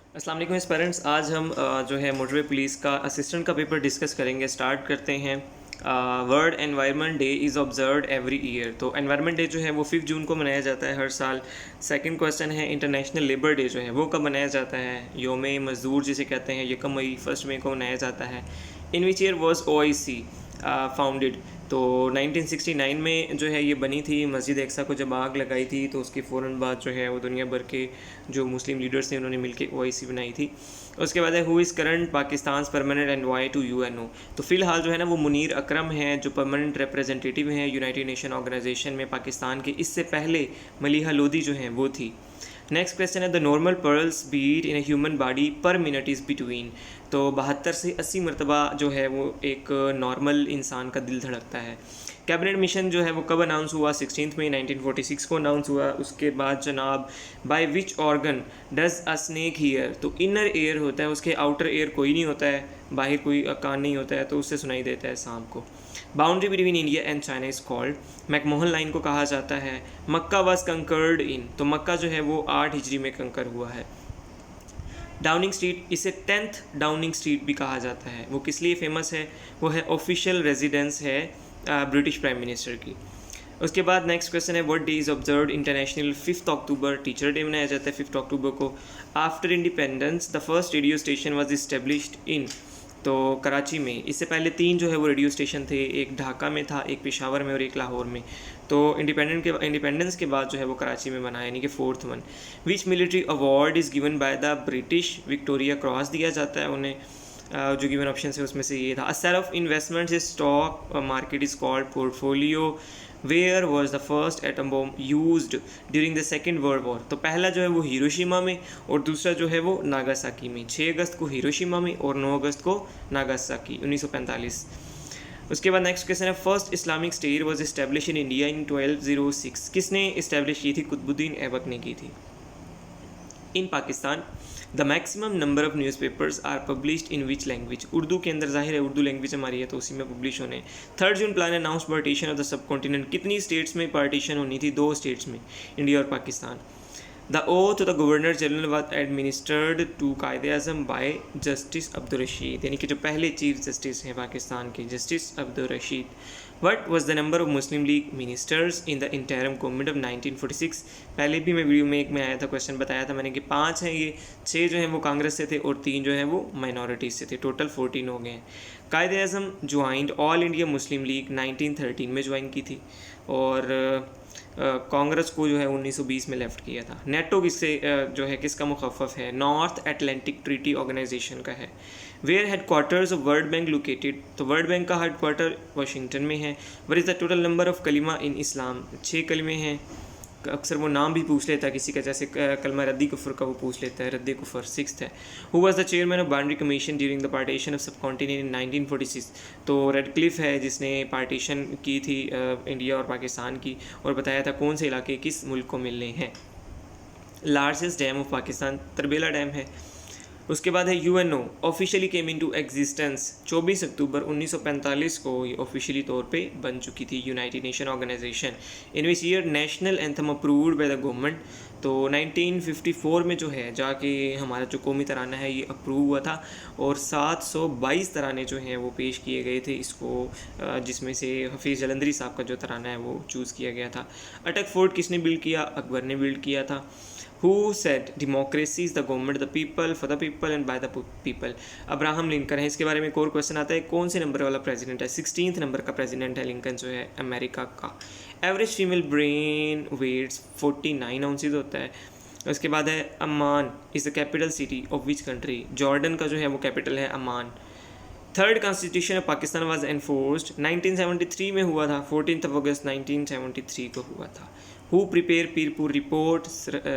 अस्सलाम वालेकुम एस्पिरेंट्स। आज हम जो है मोटरवे पुलिस का असिस्टेंट का पेपर डिस्कस करेंगे। स्टार्ट करते हैं। World environment day is observed every year. तो एनवायरनमेंट डे जो है वो 5 जून को मनाया जाता है हर साल। सेकंड क्वेश्चन है इंटरनेशनल लेबर डे जो है वो कब मनाया जाता है। योम मज़दूर जिसे कहते हैं 1 मई 1 मई को मनाया जाता है। In which year was OIC founded. तो 1969 में जो है ये बनी थी। मस्जिद एक्सा को जब आग लगाई थी तो उसके फ़ौरन बाद जो है वो दुनिया भर के जो मुस्लिम लीडर्स थे उन्होंने मिलकर OIC बनाई थी। उसके बाद है who is current Pakistan permanent envoy to UNO। तो फ़िलहाल जो है ना वो मुनीर अकरम है जो परमानेंट रिप्रेजेंटेटिव हैं यूनाइटेड नेशन ऑर्गेनाइजेशन में पाकिस्तान के। इससे पहले मलिहा लोधी जो हैं वो थी। नेक्स्ट क्वेश्चन है the normal pulse beat in a human body per minute is between. तो 72 से 80 मरतबा जो है वो एक नॉर्मल इंसान का दिल धड़कता है। कैबिनेट मिशन जो है वो कब अनाउंस हुआ? 16 मई 1946 को अनाउंस हुआ। उसके बाद जनाब by which organ does a snake hear. तो इनर एयर होता है, उसके आउटर एयर कोई नहीं होता है, बाहर कोई कान नहीं होता है, तो उससे सुनाई देता है सांप को। Boundary between India and China is called. McMahon line को कहा जाता है। मक्का वाज कंकर्ड इन। तो मक्का जो है वो 8 हिजरी में कंकर हुआ है। डाउनिंग स्ट्रीट, इसे 10th डाउनिंग स्ट्रीट भी कहा जाता है। वो किस लिए फेमस है? वो है ऑफिशियल रेजिडेंस है ब्रिटिश प्राइम मिनिस्टर की। उसके बाद नेक्स्ट क्वेश्चन है what day is observed international 5 October. Teacher day मनाया जाता है 5 अक्टूबर को। After independence the first radio station was established in. तो कराची में। इससे पहले 3 जो है वो रेडियो स्टेशन थे, एक ढाका में था, एक पेशावर में और एक लाहौर में। तो इंडिपेंडेंस के बाद जो है वो कराची में बना, यानी कि 4th one. Which military award is given by the British. Victoria cross दिया जाता है उन्हें। जो गिवन ऑप्शन है उसमें से ये था। A set of investments is stock market is called portfolio. Where was the first atom bomb used during the second world war. तो पहला जो है वो हिरोशिमा में और दूसरा जो है वो नागासाकी में। 6 अगस्त को हिरोशिमा में और 9 अगस्त को नागासाकी 1945। उसके बाद नेक्स्ट क्वेश्चन है first Islamic state was establish in India in 1206। किसने इस्टेब्लिश की थी? कुतुबुद्दीन ऐबक ने की थी। In Pakistan the maximum number of newspapers are published in which language. Urdu के अंदर जाहिर है उर्दू लैंग्वेज हमारी है तो उसी में पब्लिश होने। 3 June plan announce partition of the subcontinent. कितनी स्टेट्स में पार्टीशन होनी थी? 2 स्टेट्स में, इंडिया और Pakistan. The oath the governor general was administered to Quaid-e Azam by justice Abdul Rashid, यानी कि जो पहले चीफ जस्टिस हैं पाकिस्तान के, justice Abdul Rashid. What was the number of Muslim League ministers in the interim government of 1946। पहले भी मैं वीडियो में एक में आया था, क्वेश्चन बताया था मैंने कि 5 हैं ये, 6 जो हैं वो कांग्रेस से थे और 3 जो हैं वो माइनॉरिटीज़ से थे। टोटल 14 हो गए हैं। Quaid-e Azam joined all India Muslim League 1913 में ज्वाइन की थी और कांग्रेस को जो है 1920 में लेफ्ट किया था। नेटो किससे जो है किसका मुखफ़फ़ है? नॉर्थ एटलांटिक ट्रीटी ऑर्गेनाइजेशन का है। Where headquarters of world bank located. तो वर्ल्ड बैंक का हेडक्वार्टर वाशिंगटन में है। What is the total number of kalima in Islam? 6 कलिमे हैं। अक्सर वो नाम भी पूछ लेता है किसी का, जैसे कलमा रद्दी कुफर का वो पूछ लेता है, रद्दी कुफर 6th है। Who was the chairman of boundary commission during the partition of सब कॉन्टिनेंट इन 1946। तो रेडक्लिफ है जिसने पार्टीशन की थी इंडिया और पाकिस्तान की और बताया था कौन से इलाके किस मुल्क को मिलने हैं। Largest dam of Pakistan Tarbela dam है। उसके बाद है UNO officially came into existence 24 October 1945 को ये ऑफिशियली तौर पे बन चुकी थी United Nation Organization. In which year national anthem approved by the government. तो 1954 में जो है जाके हमारा जो कौमी तराना है ये अप्रूव हुआ था और 722 तराने जो हैं वो पेश किए गए थे इसको, जिसमें से हफीज़ जलंधरी साहब का जो तराना है वो चूज़ किया गया था। अटक फोर्ट किसने बिल्ड किया? अकबर ने बिल्ड किया था। Who said democracy is the government of the people, for the people and by the people? Abraham Lincoln है। इसके बारे में एक और क्वेश्चन आता है कौन से नंबर वाला प्रेसिडेंट है? 16th नंबर का प्रेसिडेंट है लिंकन जो है अमेरिका का। Average female brain weights 49 ounces होता है। उसके बाद है Amman is the capital city of which country? Jordan का जो है वो कैपिटल है Amman. Third constitution of Pakistan was enforced 1973 में हुआ था, 14 अगस्त 1973 को हुआ था। Who prepare Pirpur report?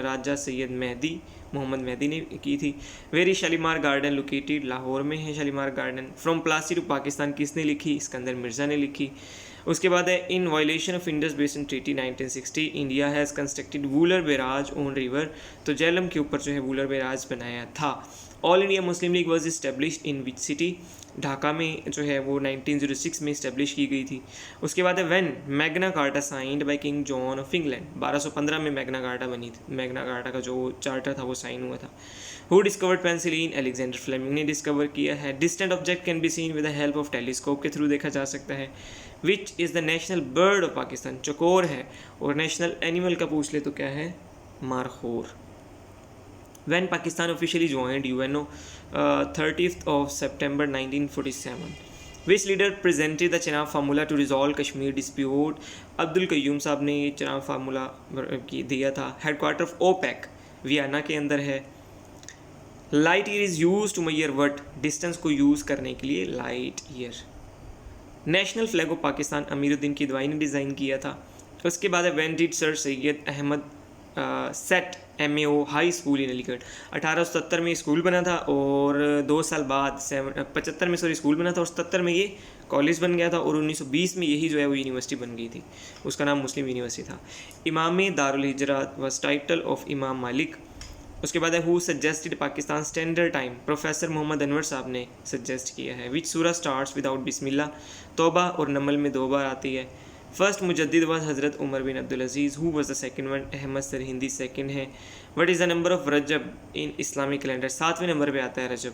Raja Syed Mehdi Mohammad Mehdi ने की थी। Where Shalimar garden located? Lahore में है Shalimar garden. From Plassey to Pakistan किसने लिखी? सिकंदर मिर्ज़ा ने लिखी। उसके बाद है in violation of Indus basin treaty 1960 India has constructed Wular barrage on river. तो झेलम के ऊपर जो है वूलर बैराज बनाया था। All India Muslim league was established in which city? Dhaka में जो है वो 1906 में इस्टेब्लिश की गई थी। उसके बाद है when Magna carta signed by king John of England? 1215 में मैग्ना कार्टा बनी थी। मैग्ना कार्टा का जो चार्टर था वो साइन हुआ था। Who discovered penicillin, Alexander Fleming ने डिस्कवर किया है। Distant object can be seen with the help of telescope के थ्रू देखा जा सकता है। Which is the national bird of Pakistan, चकोर है। और नेशनल एनिमल का पूछ ले तो क्या है, markhor. When Pakistan officially joined UNO 30th of September 1947, which leader presented the Chenab formula to resolve Kashmir dispute? Abdul Qayyum sahab ने ये चेनाब फार्मूला दिया था। हेडक्वार्टर ऑफ ओपेक वियना के अंदर है। Light year is use to measure what, distance को use करने के लिए light year. National flag of Pakistan Amiruddin Kidwai ने डिज़ाइन किया था। उसके बाद है when did sir Syed Ahmad set MAO high school in Aligarh. 1877 में स्कूल बना था और 2 साल बाद 75 में स्कूल बना था और 77 में ये कॉलेज बन गया था और 1920 में यही जो है वो यूनिवर्सिटी बन गई थी। उसका नाम मुस्लिम यूनिवर्सिटी था। Imam Darul Hijra was title of Imam Malik. उसके बाद है who suggested Pakistan standard time, professor Mohammad Anwar sahab ने सजेस्ट किया है। विच सूरा स्टार्ट्स विदाउट बिस्मिल्लाह, तौबा और नमल में 2 बार आती है। फर्स्ट मुजद्दिद was Hazrat Umar bin Abdul Aziz, who was the second one, Ahmad Sirhindi second है। What is the number of Rajab in Islamic calendar, 7वें नंबर पे आता है Rajab.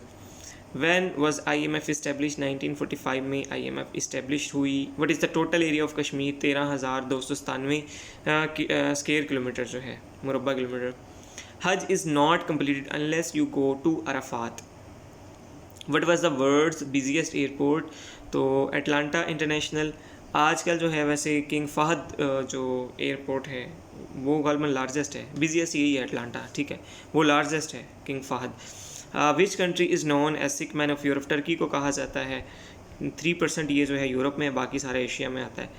When was IMF establish, 1945 में IMF इस्टेब्लिश हुई। What is the total area of Kashmir, 13,297 square kilometre जो है, मुरब्बा kilometre. Hajj is not completed unless you go to Arafat. What was the world's biggest airport, तो Atlanta international. आजकल जो है वैसे किंग फहद जो एयरपोर्ट है वो गलबन लार्जेस्ट है, बिजिएस्ट यही है अटलांटा, ठीक है, वो लार्जेस्ट है king Fahd. Which country is known as sick man of Europe, Turkey को कहा जाता है। 3% ये जो है यूरोप में, बाकी सारे एशिया में आता है।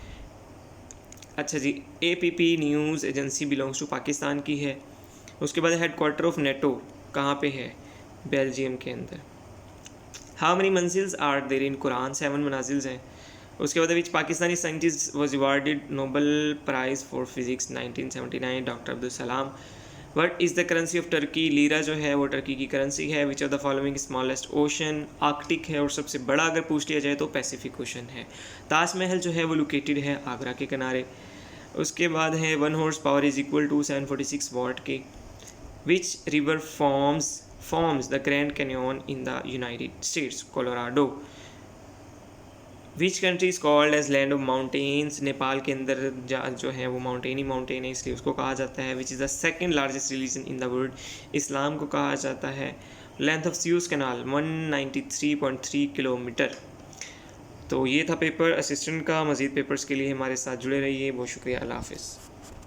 अच्छा जी, APP news agency belongs to Pakistan की है। उसके बाद हेडक्वार्टर ऑफ नेटो कहाँ पे है, बेल्जियम के अंदर। हाउ मेनी मंजिल्स आर देयर इन कुरान, 7 मनाजिल्स हैं। उसके बाद which Pakistani scientist was awarded Nobel prize for physics 1979, doctor Abdul Salam. What is the currency of Turkey, lira जो है वो टर्की की करेंसी है। Which of the following smallest ocean, Arctic है और सबसे बड़ा अगर पूछ लिया जाए तो पैसिफिक ओशन है। ताजमहल जो है वो लोकेटेड है आगरा के किनारे। उसके बाद है 1 horse power is equal to 746 watt के। Which river forms the Grand Canyon in the United States, Colorado. Which country is called as land of mountains, Nepal के अंदर जो है वो माउंटेन ही माउंटेन है इसलिए उसको कहा जाता है। Which is the second largest religion in the world, Islam को कहा जाता है। Length of Suez canal 193.3 kilometre. तो ये था पेपर असिस्टेंट का। मज़ीद पेपर्स के लिए हमारे साथ जुड़े रहिए। बहुत शुक्रिया, अल्लाह हाफ़िज़।